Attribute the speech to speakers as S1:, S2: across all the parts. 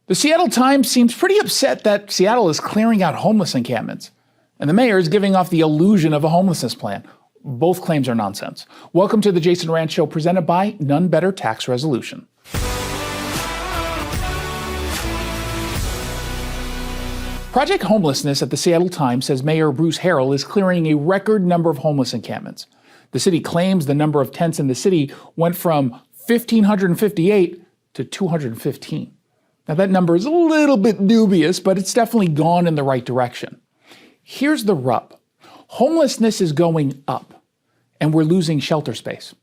S1: The Seattle Times seems pretty upset that Seattle is clearing out homeless encampments, and the mayor is giving off the illusion of a homelessness plan. Both claims are nonsense. Welcome to the Jason Rant Show, presented by None Better Tax Resolution. Project Homelessness at the Seattle Times says Mayor Bruce Harrell is clearing a record number of homeless encampments. The city claims the number of tents in the city went from 1,558 to 215. Now that number is a little bit dubious, but it's definitely gone in the right direction. Here's the rub. Homelessness is going up, and we're losing shelter space.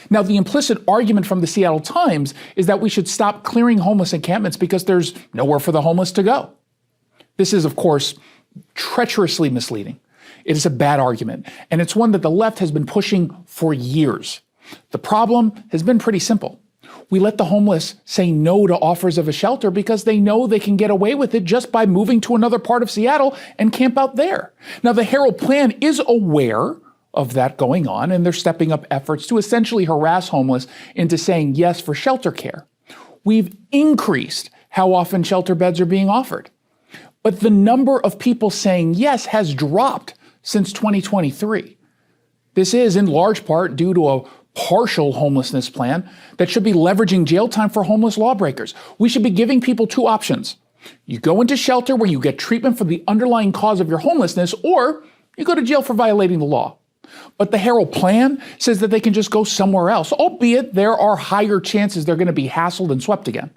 S1: Now, the implicit argument from the Seattle Times is that we should stop clearing homeless encampments because there's nowhere for the homeless to go. This is, of course, treacherously misleading. It is a bad argument, and it's one that the left has been pushing for years. The problem has been pretty simple. We let the homeless say no to offers of a shelter because they know they can get away with it just by moving to another part of Seattle and camp out there. Now, the Harrell plan is aware of that going on, and they're stepping up efforts to essentially harass homeless into saying yes for shelter care. We've increased how often shelter beds are being offered. But the number of people saying yes has dropped since 2023. This is in large part due to a partial homelessness plan that should be leveraging jail time for homeless lawbreakers. We should be giving people two options. You go into shelter where you get treatment for the underlying cause of your homelessness, or you go to jail for violating the law. But the Harrell plan says that they can just go somewhere else, albeit there are higher chances they're going to be hassled and swept again.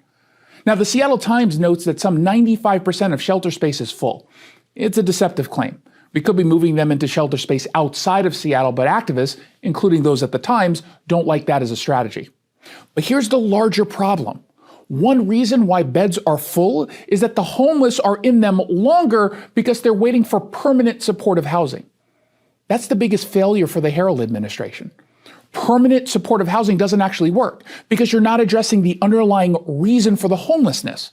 S1: Now, the Seattle Times notes that some 95% of shelter space is full. It's a deceptive claim. We could be moving them into shelter space outside of Seattle, but activists, including those at the Times, don't like that as a strategy. But here's the larger problem. One reason why beds are full is that the homeless are in them longer because they're waiting for permanent supportive housing. That's the biggest failure for the Harrell administration. Permanent supportive housing doesn't actually work because you're not addressing the underlying reason for the homelessness.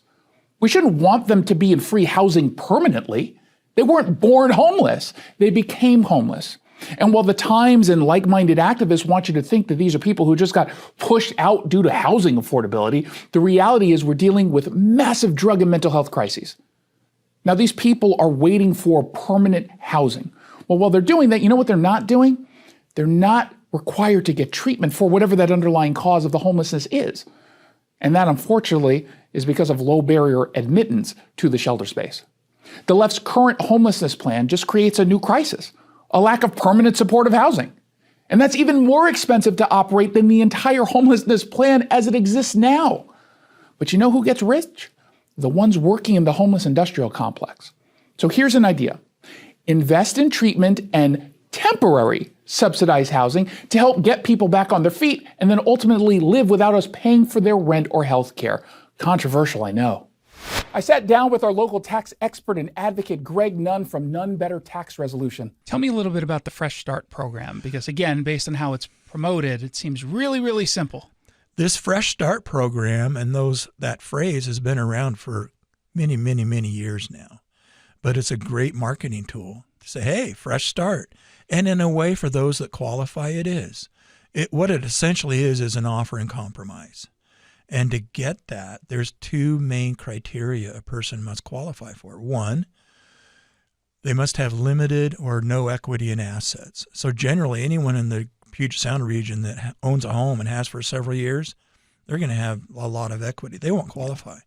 S1: We shouldn't want them to be in free housing permanently. They weren't born homeless. They became homeless. And while the Times and like-minded activists want you to think that these are people who just got pushed out due to housing affordability, the reality is we're dealing with massive drug and mental health crises. Now, these people are waiting for permanent housing. Well, while they're doing that, you know what they're not doing? They're not required to get treatment for whatever that underlying cause of the homelessness is. And that, unfortunately, is because of low barrier admittance to the shelter space. The left's current homelessness plan just creates a new crisis, a lack of permanent supportive housing. And that's even more expensive to operate than the entire homelessness plan as it exists now. But you know who gets rich? The ones working in the homeless industrial complex. So here's an idea. Invest in treatment and temporary subsidized housing to help get people back on their feet and then ultimately live without us paying for their rent or health care. Controversial, I know. I sat down with our local tax expert and advocate, Greg Nunn from None Better Tax Resolution. Tell me a little bit about the Fresh Start program, because again, based on how it's promoted, it seems really, really simple.
S2: This Fresh Start program and that phrase has been around for many, many, many years now. But it's a great marketing tool to say, hey, fresh start. And in a way, for those that qualify, it is. What it essentially is an offer in compromise. And to get that, there's two main criteria a person must qualify for. One, they must have limited or no equity in assets. So generally, anyone in the Puget Sound region that owns a home and has for several years, they're going to have a lot of equity. They won't qualify.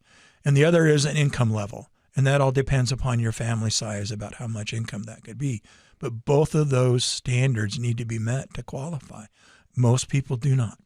S2: And the other is an income level. And that all depends upon your family size about how much income that could be. But both of those standards need to be met to qualify. Most people do not.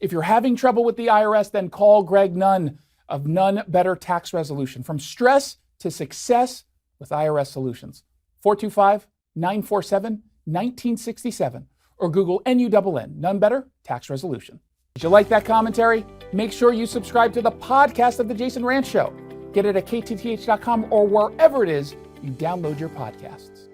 S1: If you're having trouble with the IRS, then call Greg Nunn of None Better Tax Resolution. From stress to success with IRS Solutions. 425-947-1967 or Google NUNN, None Better Tax Resolution. Did you like that commentary? Make sure you subscribe to the podcast of The Jason Rant Show. Get it at ktth.com or wherever it is you download your podcasts.